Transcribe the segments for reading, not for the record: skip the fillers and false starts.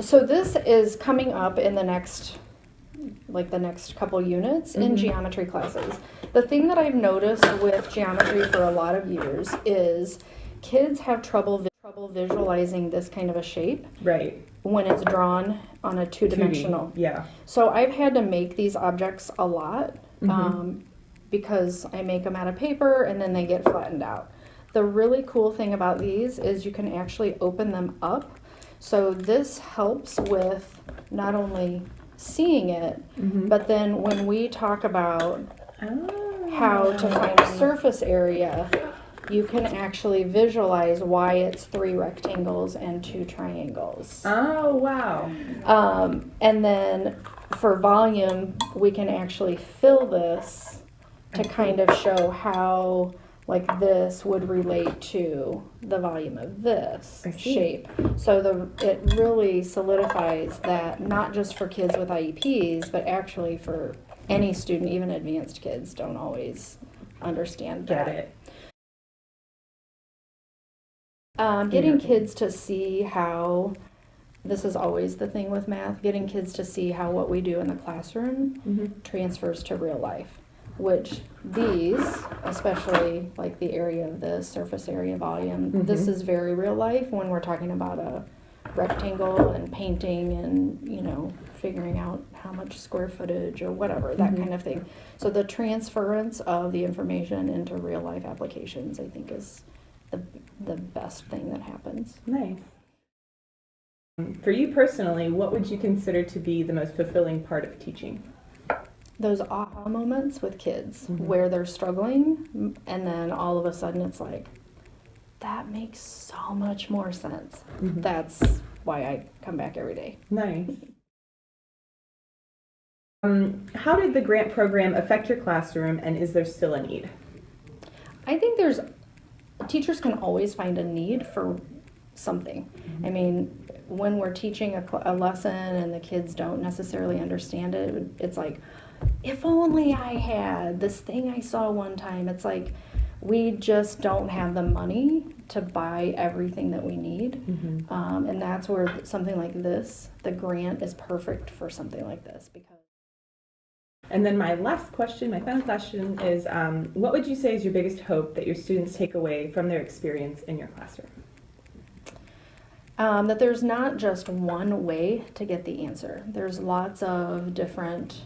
So this is coming up in the next couple units in geometry classes. The thing that I've noticed with geometry for a lot of years is kids have trouble visualizing this kind of a shape. Right. When it's drawn on a two-dimensional. 2D, yeah. So I've had to make these objects a lot because I make them out of paper and then they get flattened out. The really cool thing about these is you can actually open them up. So this helps with not only seeing it, but then when we talk about how to find a surface area, you can actually visualize why it's 3 rectangles and 2 triangles. Oh, wow. And then for volume, we can actually fill this to kind of show how like this would relate to the volume of this shape. So it really solidifies that not just for kids with IEPs, but actually for any student, even advanced kids don't always understand that. Get it. Getting kids to see how, this is always the thing with math, getting kids to see how what we do in the classroom transfers to real life, which these, especially like the area of the surface area volume, this is very real life when we're talking about a rectangle and painting and, you know, figuring out how much square footage or whatever, that kind of thing. So the transference of the information into real life applications, I think, is the best thing that happens. Nice. For you personally, what would you consider to be the most fulfilling part of teaching? Those aha moments with kids where they're struggling and then all of a sudden it's like, that makes so much more sense. That's why I come back every day. Nice. How did the grant program affect your classroom, and is there still a need? I think teachers can always find a need for something. I mean, when we're teaching a lesson and the kids don't necessarily understand it, it's like, if only I had this thing I saw one time. It's like, we just don't have the money to buy everything that we need. And that's where something like this, the grant, is perfect for something like this. And then my final question is, what would you say is your biggest hope that your students take away from their experience in your classroom? That there's not just one way to get the answer. There's lots of different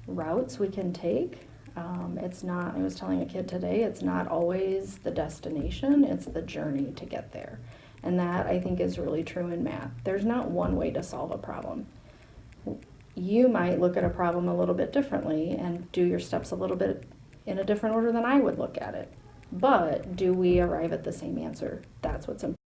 routes we can take. It's not, I was telling a kid today, it's not always the destination, it's the journey to get there. And that, I think, is really true in math. There's not one way to solve a problem. You might look at a problem a little bit differently and do your steps a little bit in a different order than I would look at it. But do we arrive at the same answer? That's what's important.